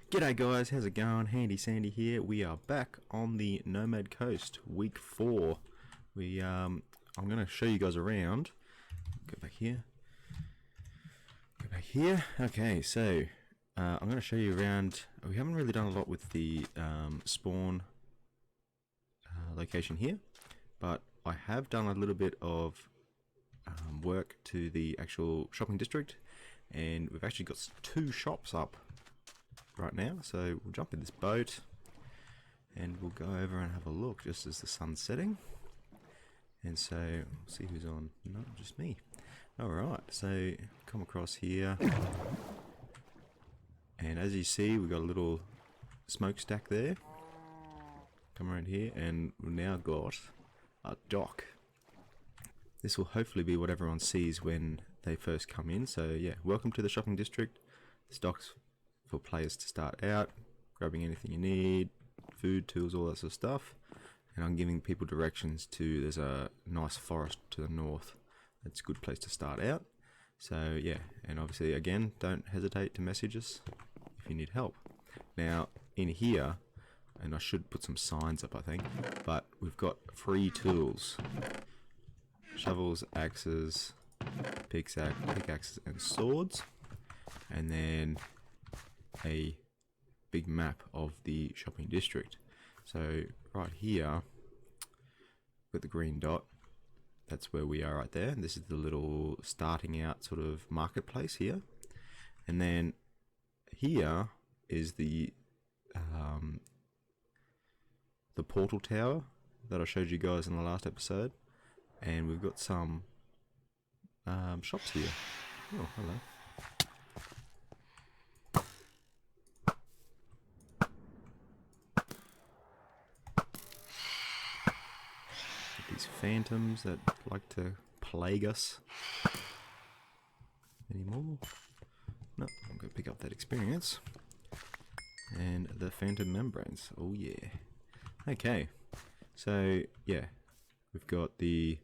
G'day guys, how's it going? Handy Sandy here. We are back on the Nomad Coast, week 4. I'm going to show you guys around. Go back here. Okay, so I'm going to show you around. We haven't really done a lot with the spawn location here, but I have done a little bit of work to the actual shopping district, and we've actually got 2 shops up right now. So we'll jump in this boat and we'll go over and have a look just as the sun's setting. And so we'll see who's on. No, just me. Alright, so come across here, and as you see, we've got a little smokestack there. Come around here and we've now got a dock. This will hopefully be what everyone sees when they first come in. So yeah, welcome to the shopping district. This dock's for players to start out, grabbing anything you need, food, tools, all that sort of stuff. And I'm giving people directions to, there's a nice forest to the north. That's a good place to start out. So yeah, and obviously again, don't hesitate to message us if you need help. Now in here, and I should put some signs up I think, but we've got free tools. Shovels, axes, pickaxes and swords. And then a big map of the shopping district. So right here with the green dot, that's where we are right there, and this is the little starting out sort of marketplace here. And then here is the portal tower that I showed you guys in the last episode, and we've got some shops here. Oh, hello. These phantoms that like to plague us anymore. No, I'm going to pick up that experience. And the phantom membranes. Oh yeah. Okay. So yeah, we've got the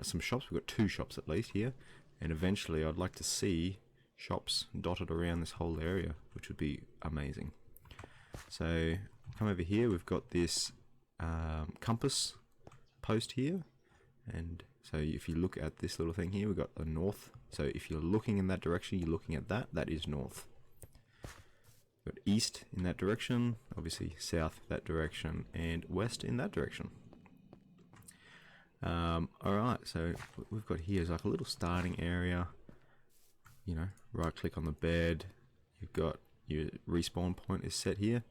some shops. We've got 2 shops at least here, and eventually I'd like to see shops dotted around this whole area, which would be amazing. So come over here. We've got this compass post here, and so if you look at this little thing here, we've got the north. So if you're looking in that direction, you're looking at that is north. We've got east in that direction, obviously south that direction, and west in that direction. Alright, so what we've got here is like a little starting area. You know, right click on the bed, you've got your respawn point is set here,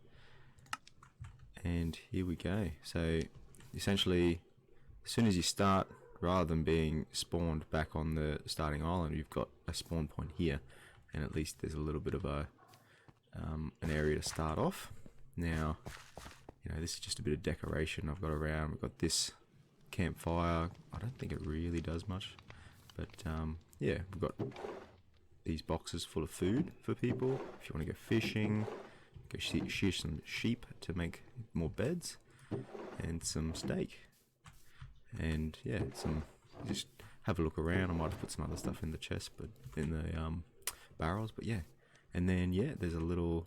and here we go. So essentially, as soon as you start, rather than being spawned back on the starting island, you've got a spawn point here, and at least there's a little bit of a an area to start off. Now, you know, this is just a bit of decoration I've got around. We've got this campfire. I don't think it really does much, but yeah, we've got these boxes full of food for people if you want to go fishing, go shear some sheep to make more beds, and some steak. And yeah, just have a look around. I might have put some other stuff in the chest, but in the barrels. But yeah, and then yeah, there's a little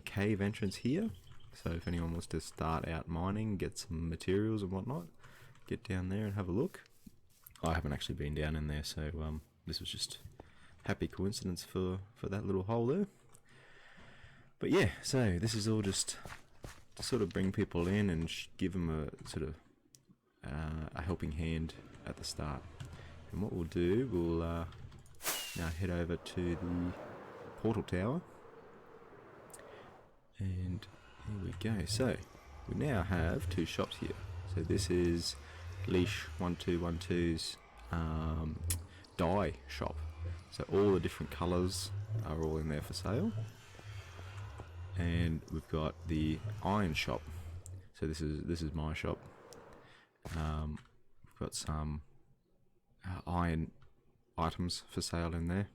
cave entrance here. So if anyone wants to start out mining, get some materials and whatnot, get down there and have a look. I haven't actually been down in there, so this was just happy coincidence for that little hole there. But yeah, so this is all just to sort of bring people in and give them a sort of a helping hand at the start. And what we'll do, we'll now head over to the portal tower, and here we go. So we now have 2 shops here. So this is Leash 1212's dye shop. So all the different colours are all in there for sale. And we've got the iron shop. So this is my shop. We've got some iron items for sale in there,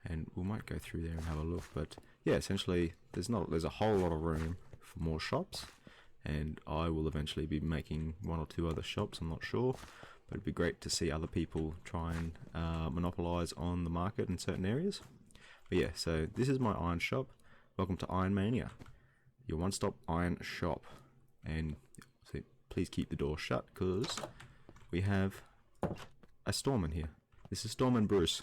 and we might go through there and have a look. But yeah, essentially there's a whole lot of room for more shops, and I will eventually be making 1 or 2 other shops, I'm not sure, but it'd be great to see other people try and monopolize on the market in certain areas. But yeah, so this is my iron shop. welcome to Iron Mania, your one-stop iron shop. And please keep the door shut because we have a Storm in here. This is Storm Bruce,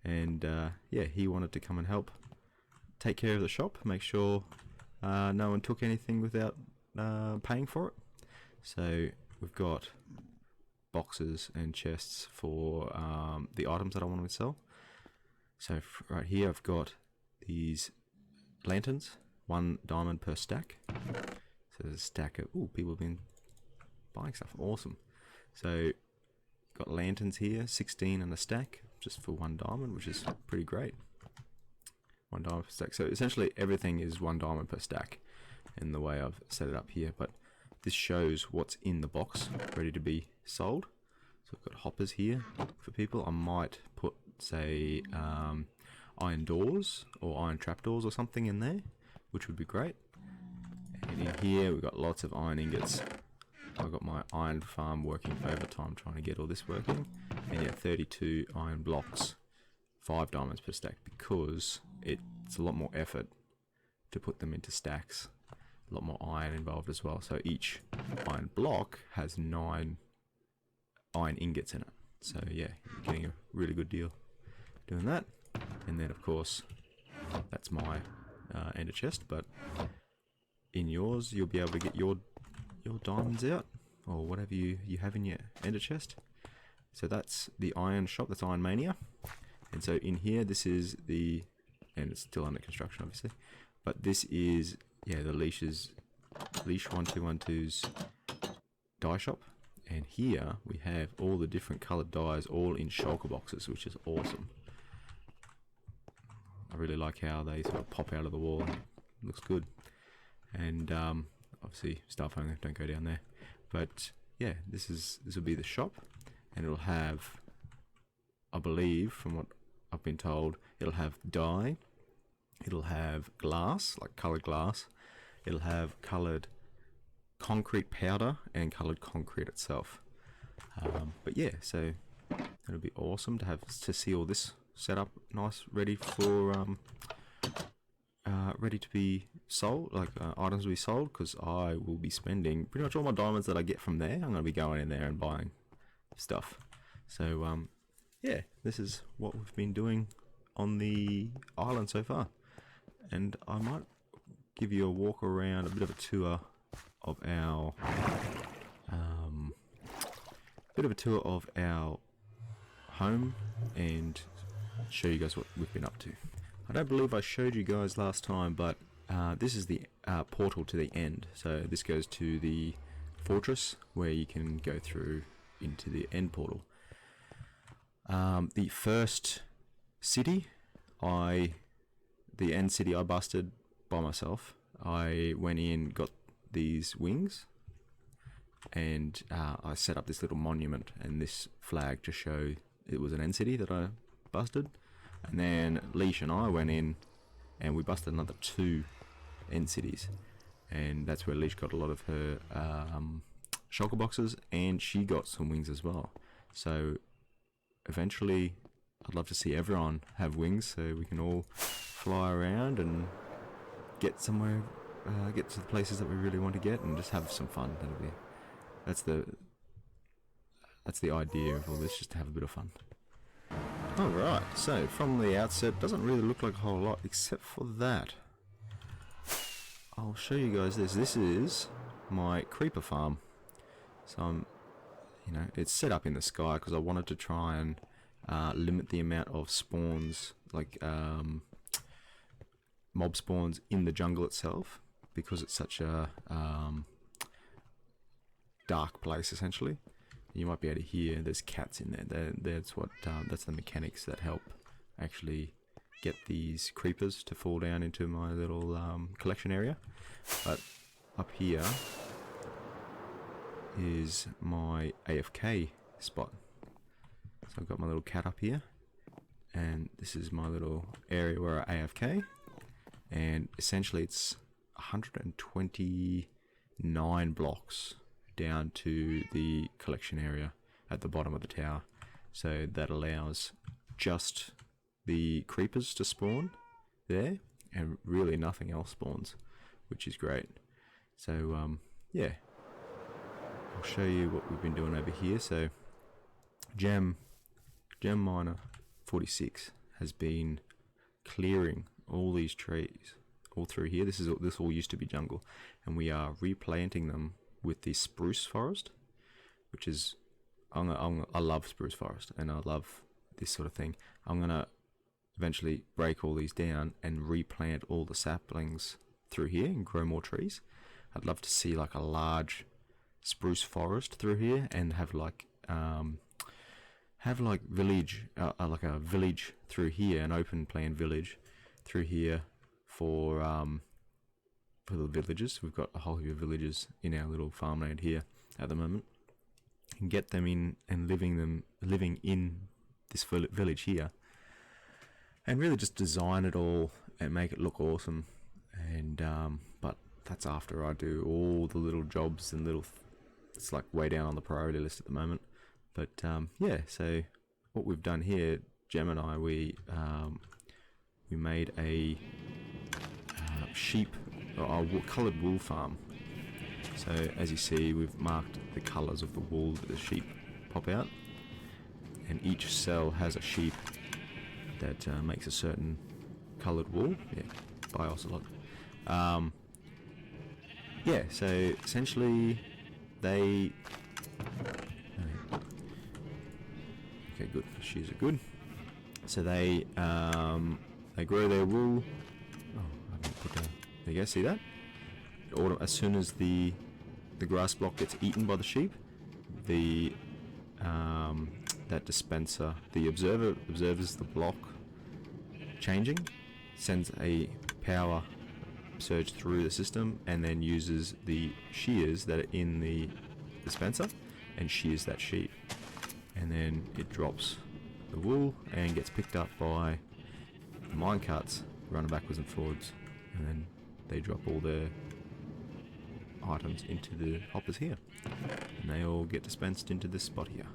and yeah, he wanted to come and help take care of the shop, make sure no one took anything without paying for it. So we've got boxes and chests for the items that I want to sell. So right here I've got these lanterns, 1 diamond per stack. So there's a stack of, ooh, people have been buying stuff, awesome. So got lanterns here, 16 in a stack, just for 1 diamond, which is pretty great. 1 diamond per stack. So essentially everything is 1 diamond per stack in the way I've set it up here, but this shows what's in the box ready to be sold. So I've got hoppers here for people. I might put, say, iron doors or iron trapdoors or something in there, which would be great. And in here we've got lots of iron ingots. I've got my iron farm working for overtime trying to get all this working. And yeah, 32 iron blocks, 5 diamonds per stack, because it's a lot more effort to put them into stacks. A lot more iron involved as well. So each iron block has 9 iron ingots in it. So yeah, you're getting a really good deal doing that. And then of course, that's my ender chest, but in yours you'll be able to get your diamonds out, or whatever you have in your ender chest. So that's the iron shop, that's Iron Mania. And so in here, this is the, and it's still under construction obviously, but this is, yeah, the Leash 1212's dye shop. And here we have all the different coloured dyes all in shulker boxes, which is awesome. I really like how they sort of pop out of the wall. It looks good. And obviously stuff only, don't go down there. But yeah, this will be the shop, and it'll have, I believe from what I've been told, it'll have dye, it'll have glass, like coloured glass, it'll have coloured concrete powder and coloured concrete itself. But yeah, so it'll be awesome to see all this set up nice, ready for ready to be sold, like items to be sold, because I will be spending pretty much all my diamonds that I get from there. I'm going to be going in there and buying stuff. So yeah, this is what we've been doing on the island so far, and I might give you a walk around, a bit of a tour of our home, and show you guys what we've been up to. I don't believe I showed you guys last time, but this is the portal to the end. So this goes to the fortress where you can go through into the end portal. The first city, the end city I busted by myself. I went in, got these wings, and I set up this little monument and this flag to show it was an end city that I busted. And then Leash and I went in and we busted another 2 end cities, and that's where Leash got a lot of her shulker boxes, and she got some wings as well. So eventually I'd love to see everyone have wings so we can all fly around and get somewhere, get to the places that we really want to get, and just have some fun. That's the idea of all this, just to have a bit of fun. Alright, so from the outset, doesn't really look like a whole lot except for that. I'll show you guys this. This is my creeper farm. So it's set up in the sky because I wanted to try and limit the amount of spawns, like mob spawns in the jungle itself, because it's such a dark place essentially. You might be able to hear there's cats in there. That's the mechanics that help actually get these creepers to fall down into my little collection area. But up here is my AFK spot. So I've got my little cat up here, and this is my little area where I AFK, and essentially it's 129 blocks down to the collection area at the bottom of the tower. So that allows just the creepers to spawn there, and really nothing else spawns, which is great. So yeah, I'll show you what we've been doing over here. So Gem Miner 46 has been clearing all these trees all through here. This all used to be jungle, and we are replanting them with the Spruce Forest, which is I love Spruce Forest, and I love this sort of thing. I'm gonna eventually break all these down and replant all the saplings through here and grow more trees. I'd love to see like a large spruce forest through here, and have like village, like a village through here, an open plan village through here for the villagers. We've got a whole heap of villagers in our little farmland here at the moment, and get them in and living in this village here, and really just design it all and make it look awesome. And but that's after I do all the little jobs and it's like way down on the priority list at the moment. But yeah, so what we've done here, Gem and I, we made a sheep or coloured wool farm. So as you see, we've marked the colours of the wool that the sheep pop out, and each cell has a sheep that makes a certain coloured wool. Yeah, by Ocelot. Yeah, so essentially they... Okay, good. Shoes are good. So they grow their wool. Oh, I haven't put there you go. See that? As soon as the grass block gets eaten by the sheep, that dispenser, the observer observes the block changing, sends a power surge through the system, and then uses the shears that are in the dispenser and shears that sheep, and then it drops the wool and gets picked up by the mine carts running backwards and forwards, and then they drop all their items into the hoppers here, and they all get dispensed into this spot here.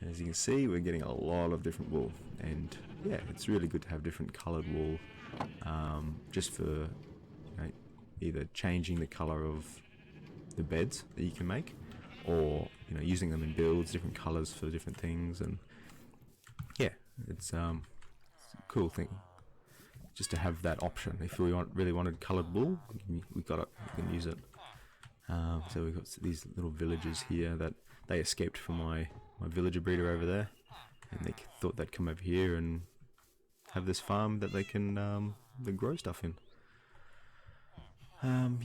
And as you can see, we're getting a lot of different wool, and yeah, it's really good to have different coloured wool, just for either changing the colour of the beds that you can make, or using them in builds, different colours for different things. And yeah, it's a cool thing just to have that option. If we really wanted coloured wool, we got it, we can use it. So we've got these little villagers here that they escaped from my villager breeder over there, and they thought they'd come over here and have this farm that they can grow stuff in.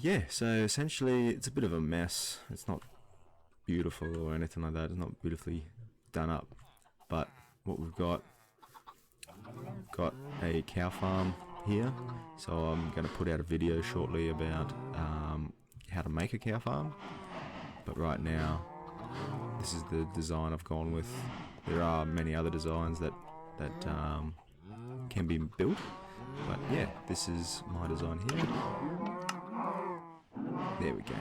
Yeah, so essentially it's a bit of a mess. It's not beautiful or anything like that. It's not beautifully done up. But what we've got a cow farm here. So I'm going to put out a video shortly about how to make a cow farm. But right now, this is the design I've gone with. There are many other designs that can be built. But yeah, this is my design here. There we go.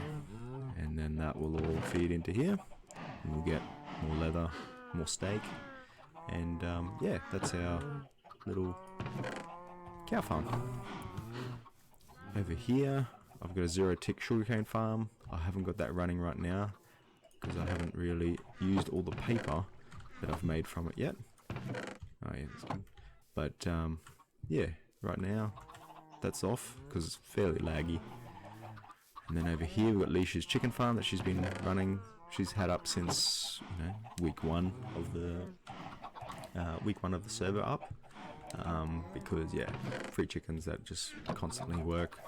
And then that will all feed into here. And we'll get more leather, more steak. And yeah, that's our little cow farm. Over here, I've got a 0-tick sugarcane farm. I haven't got that running right now because I haven't really used all the paper that I've made from it yet. Oh yeah, that's good. But yeah, right now that's off because it's fairly laggy. And then over here we've got Leisha's chicken farm that she's been running. She's had up since week one of the server up, because yeah, free chickens that just constantly work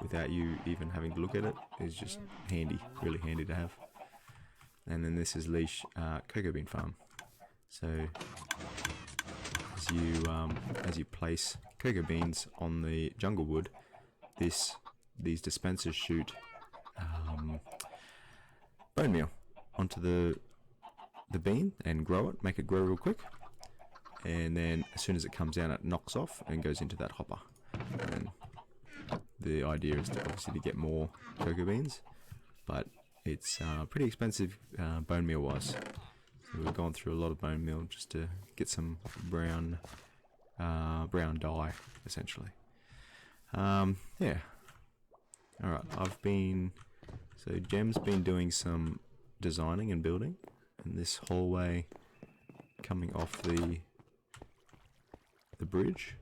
without you even having to look at it is just handy, really handy to have. And then this is Leish cocoa bean farm. So as you place cocoa beans on the jungle wood, these dispensers shoot bone meal onto the bean and grow it, make it grow real quick, and then as soon as it comes down, it knocks off and goes into that hopper. And the idea is to obviously get more cocoa beans, but it's pretty expensive bone meal wise. So we've gone through a lot of bone meal just to get some brown dye essentially. Yeah. Alright, so Gem's been doing some designing and building, and this hallway coming off the bridge.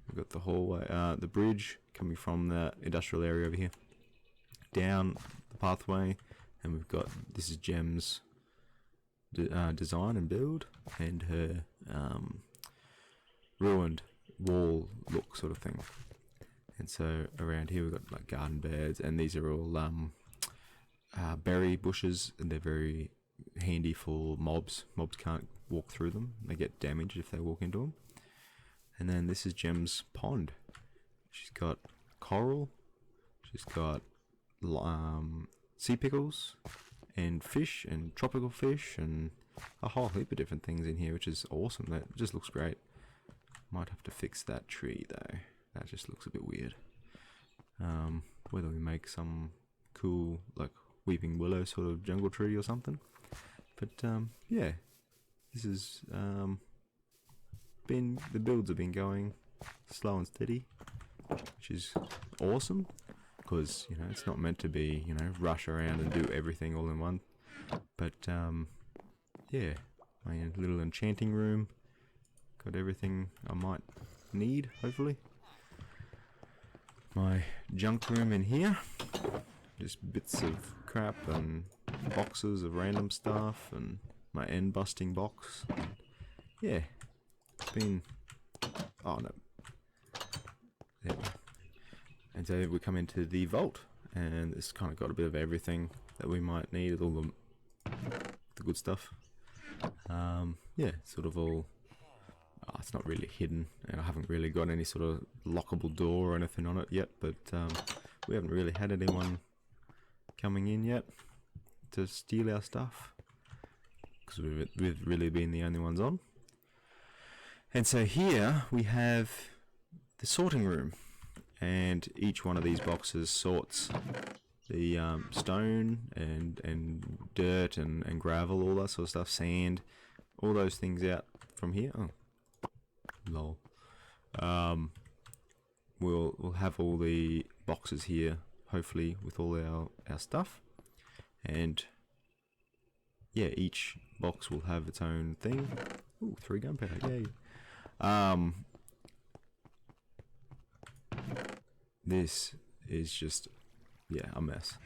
We've got the hallway, the bridge coming from the industrial area over here, down the pathway, and we've got, this is Gem's design and build, and her ruined wall look sort of thing. And so around here we've got like garden beds, and these are all berry bushes, and they're very handy for mobs. Mobs can't walk through them; they get damaged if they walk into them. And then this is Gem's pond. She's got coral, she's got sea pickles, and fish, and tropical fish, and a whole heap of different things in here, which is awesome. That just looks great. Might have to fix that tree though. That just looks a bit weird. Whether we make some cool, like, weeping willow sort of jungle tree or something. But yeah, this is the builds have been going slow and steady, which is awesome, because you know it's not meant to be, you know, rush around and do everything all in one. But yeah, my little enchanting room, got everything I might need, hopefully. My junk room in here, just bits of crap and boxes of random stuff, and my end busting box. Yeah, it's been, oh no, there we go. And so we come into the vault, and it's kind of got a bit of everything that we might need, all the good stuff. Yeah, sort of all. It's not really hidden, and I haven't really got any sort of lockable door or anything on it yet, but we haven't really had anyone coming in yet to steal our stuff, because we've really been the only ones on. And so here we have the sorting room, and each one of these boxes sorts the stone and dirt and gravel, all that sort of stuff, sand, all those things out from here. Oh. Lol. We'll have all the boxes here, hopefully, with all our stuff, and yeah, each box will have its own thing. Ooh, 3 gunpowder, yay! This is just, yeah, a mess.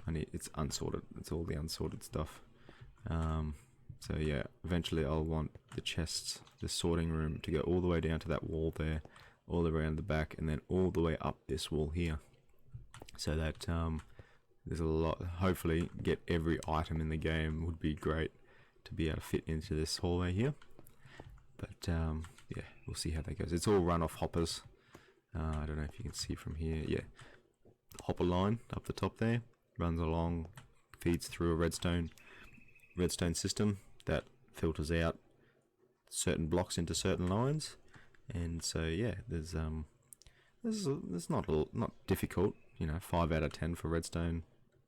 It's unsorted. It's all the unsorted stuff. So yeah, eventually I'll want the chests, the sorting room, to go all the way down to that wall there, all the way around the back, and then all the way up this wall here. So that there's a lot, hopefully get every item in the game would be great to be able to fit into this hallway here. But yeah, we'll see how that goes. It's all run off hoppers. I don't know if you can see from here. Yeah, the hopper line up the top there runs along, feeds through a redstone system that filters out certain blocks into certain lines. And so yeah, there's not difficult, you know, 5 out of 10 for redstone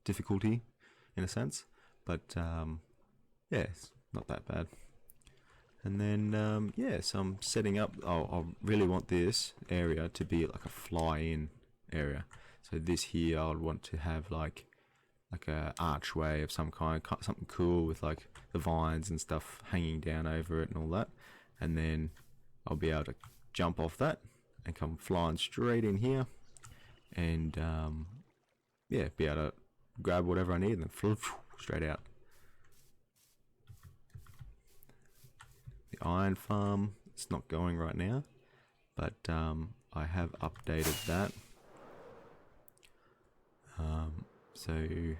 difficulty in a sense, but yeah, it's not that bad. And then yeah, so I'm setting up, I really want this area to be like a fly-in area. So this here I would want to have like a archway of some kind, something cool with like the vines and stuff hanging down over it and all that. And then I'll be able to jump off that and come flying straight in here, and yeah, be able to grab whatever I need and then straight out. The iron farm, it's not going right now, but I have updated that. So I'm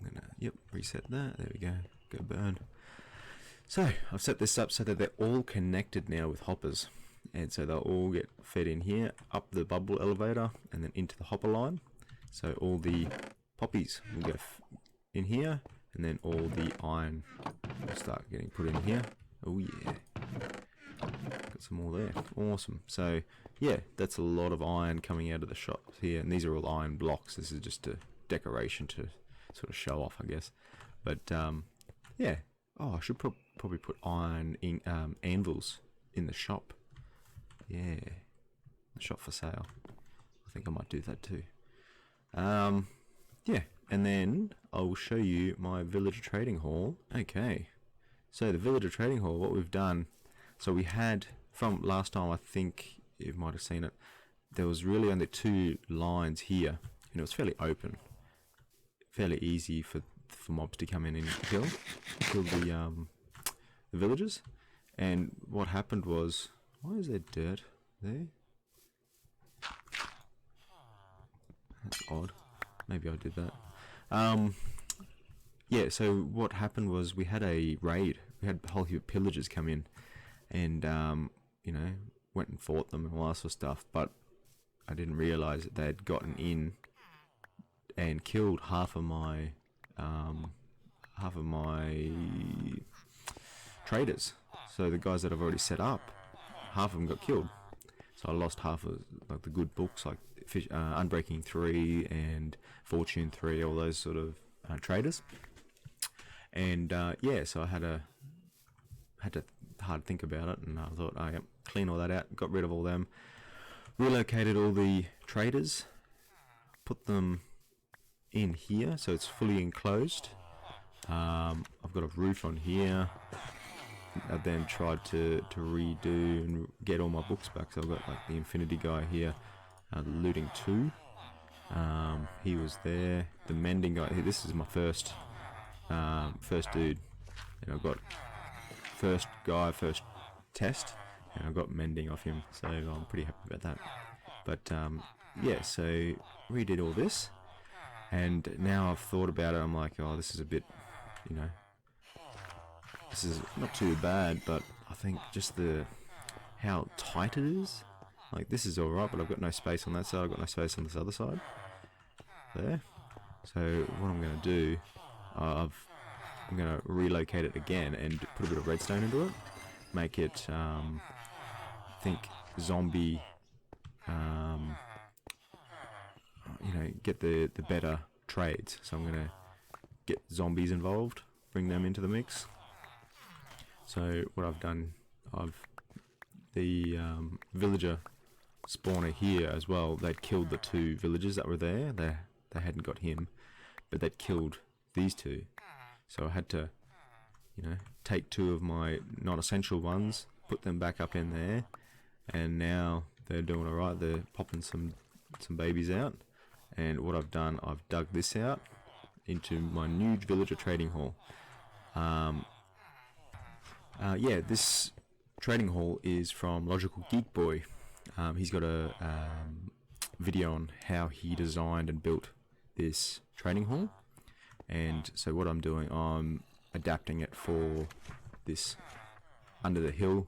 gonna, reset that. There we go. Go burn. So I've set this up so that they're all connected now with hoppers, and so they'll all get fed in here, up the bubble elevator, and then into the hopper line. So all the poppies will go in here, and then all the iron will start getting put in here. Oh yeah, got some more there. Awesome. So yeah, that's a lot of iron coming out of the shop here, and these are all iron blocks. This is just a decoration to sort of show off, I guess. But yeah. Oh, I should probably put iron in, anvils in the shop. Yeah, shop for sale. I think I might do that too. Yeah, and then I will show you my villager trading hall. Okay, so the villager trading hall, what we've done, so we had, from last time, I think you might have seen it, there was really only 2 lines here, and it was fairly open, fairly easy for mobs to come in and kill the villagers. And what happened was, why is there dirt there? That's odd. Maybe I did that. Yeah, so what happened was we had a raid. We had a whole heap of pillagers come in and, you know, went and fought them and all that sort of stuff. But I didn't realise that they had gotten in and killed half of my traders. So the guys that I've already set up, half of them got killed. So I lost half of like the good books, like Unbreaking 3 and Fortune 3, all those sort of traders. And yeah, so I had to hard think about it, and I thought, oh, yeah, clean all that out, got rid of all them, relocated all the traders, put them in here, so it's fully enclosed. I've got a roof on here. I then tried to redo and get all my books back, so I've got like the Infinity guy here, Looting 2. He was there. The Mending guy. This is my first dude, and I've got first test, and I got Mending off him, so I'm pretty happy about that. But yeah, so redid all this, and now I've thought about it. I'm like, oh, this is a bit, you know, this is not too bad, but I think just how tight it is. Like, this is alright, but I've got no space on that side, I've got no space on this other side. There. So what I'm going to do, I'm going to relocate it again and put a bit of redstone into it. Make it, I think, zombie, you know, get the better trades. So I'm going to get zombies involved, bring them into the mix. So what I've done, the villager spawner here as well, they'd killed the 2 villagers that were there. They hadn't got him, but they'd killed these 2. So I had to, you know, take 2 of my non-essential ones, put them back up in there, and now they're doing alright. They're popping some babies out. And what I've done, I've dug this out into my new villager trading hall. Yeah, this trading hall is from LogicalGeekBoy. He's got a video on how he designed and built this trading hall, and so what I'm doing, I'm adapting it for this under the hill,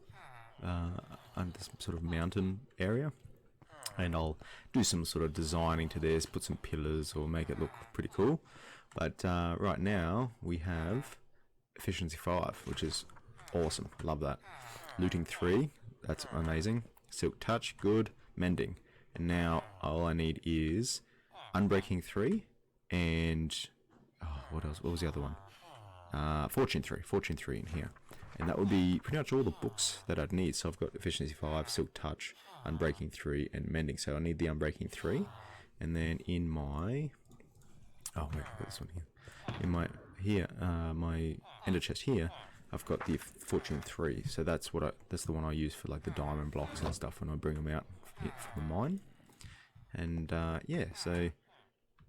under this sort of mountain area, and I'll do some sort of designing to this, put some pillars or make it look pretty cool. But right now we have efficiency 5, which is awesome. Love that. Looting 3, that's amazing. Silk Touch, good. Mending, and now all I need is Unbreaking 3 and what else? What was the other one? Fortune 3 in here, and that would be pretty much all the books that I'd need. So I've got efficiency 5, Silk Touch, Unbreaking 3, and Mending. So I need the Unbreaking 3, and then in my wait, I've got this one here. In my my ender chest here, I've got the Fortune 3, so that's the one I use for like the diamond blocks and stuff when I bring them out from the mine. And yeah, so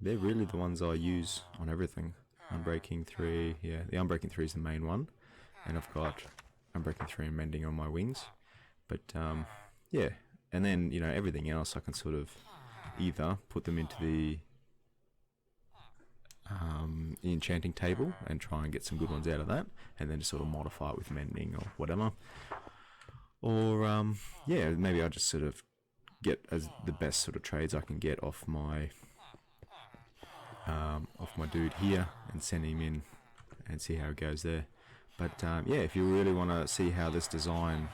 they're really the ones I use on everything. Unbreaking 3, yeah, the Unbreaking 3 is the main one, and I've got Unbreaking 3 and Mending on my wings. But yeah, and then, you know, everything else I can sort of either put them into the enchanting table and try and get some good ones out of that, and then just sort of modify it with Mending or whatever. Or yeah, maybe I just sort of get as the best sort of trades I can get off my dude here and send him in and see how it goes there. But yeah, if you really want to see how this design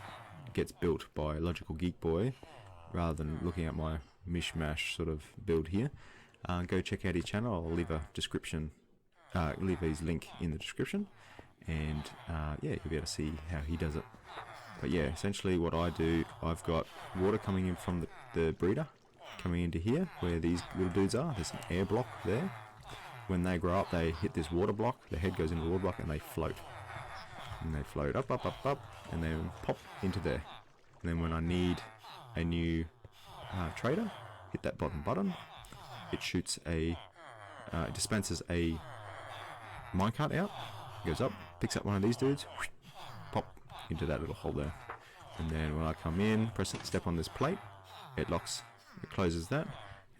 gets built by LogicalGeekBoy, rather than looking at my mishmash sort of build here, go check out his channel. I'll leave a description, leave his link in the description, and yeah, you'll be able to see how he does it. But yeah, essentially what I do, I've got water coming in from the breeder, coming into here where these little dudes are. There's an air block there. When they grow up, they hit this water block, their head goes into the water block, and they float. And they float up, up, up, up, and then pop into there. And then when I need a new trader, hit that bottom button, it shoots it dispenses a minecart out, goes up, picks up one of these dudes, pop into that little hole there. And then when I come in, step on this plate, it closes that,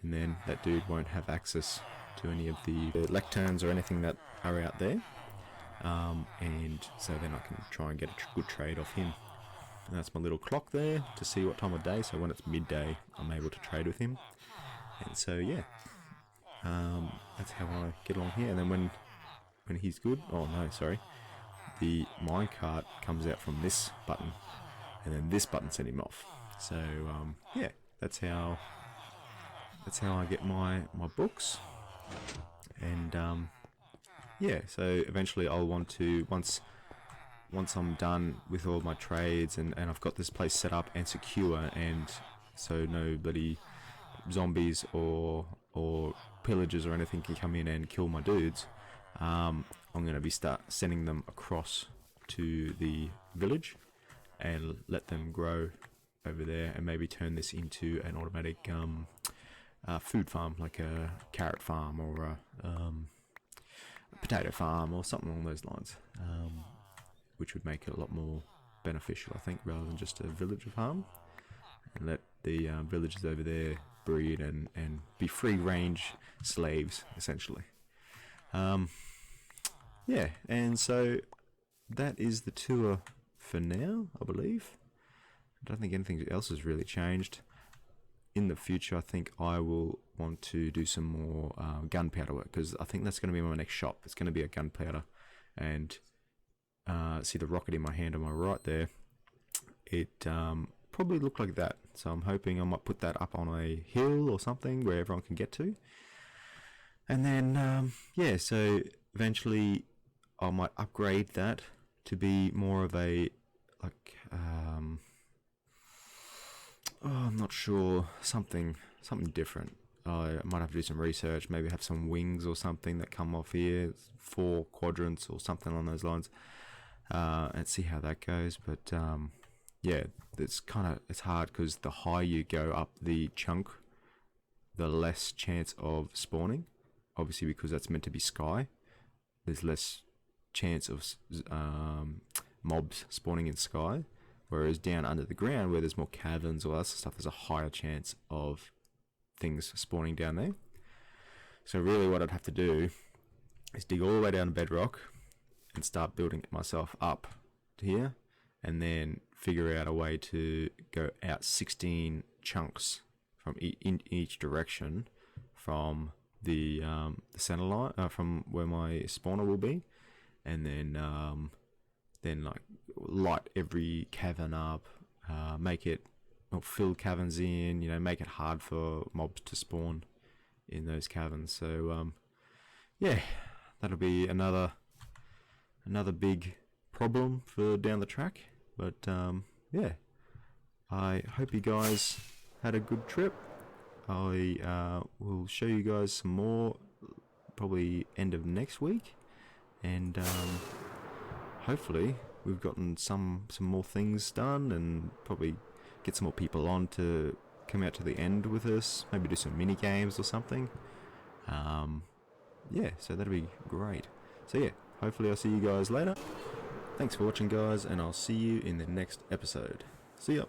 and then that dude won't have access to any of the lecterns or anything that are out there. And so then I can try and get a good trade off him. And that's my little clock there to see what time of day, so when it's midday I'm able to trade with him. And so yeah, that's how I get along here. And then when he's good, oh no, sorry, the minecart comes out from this button, and then this button sent him off. So yeah, that's how I get my books. And yeah, so eventually I'll want to, once I'm done with all my trades and I've got this place set up and secure, and so nobody, zombies or pillagers or anything can come in and kill my dudes, I'm going to be sending them across to the village and let them grow over there, and maybe turn this into an automatic food farm, like a carrot farm or a potato farm or something along those lines, which would make it a lot more beneficial, I think, rather than just a villager farm, and let the villagers over there breed and be free range slaves essentially. Yeah, and so that is the tour for now, I believe. I don't think anything else has really changed. In the future, I think I will want to do some more gunpowder work, because I think that's going to be my next shop. It's going to be a gunpowder, and see the rocket in my hand on my right there. It probably looked like that, so I'm hoping I might put that up on a hill or something where everyone can get to. And then yeah, so eventually I might upgrade that to be more of a like I'm not sure, something different. I might have to do some research, maybe have some wings or something that come off here, 4 quadrants or something along those lines, and see how that goes. But yeah, it's hard, because the higher you go up the chunk, the less chance of spawning. Obviously, because that's meant to be sky, there's less chance of mobs spawning in sky. Whereas down under the ground, where there's more caverns or other stuff, there's a higher chance of things spawning down there. So really what I'd have to do is dig all the way down to bedrock and start building it myself up to here, and then figure out a way to go out 16 chunks from in each direction from the center line, from where my spawner will be, and then like light every cavern up, make it, or fill caverns in, make it hard for mobs to spawn in those caverns. So yeah, that'll be another big problem for down the track. But yeah, I hope you guys had a good trip. I will show you guys some more probably end of next week, and hopefully we've gotten some more things done, and probably get some more people on to come out to the end with us, maybe do some mini games or something. Yeah, so that'll be great. So yeah, hopefully I'll see you guys later. Thanks for watching, guys, and I'll see you in the next episode. See ya.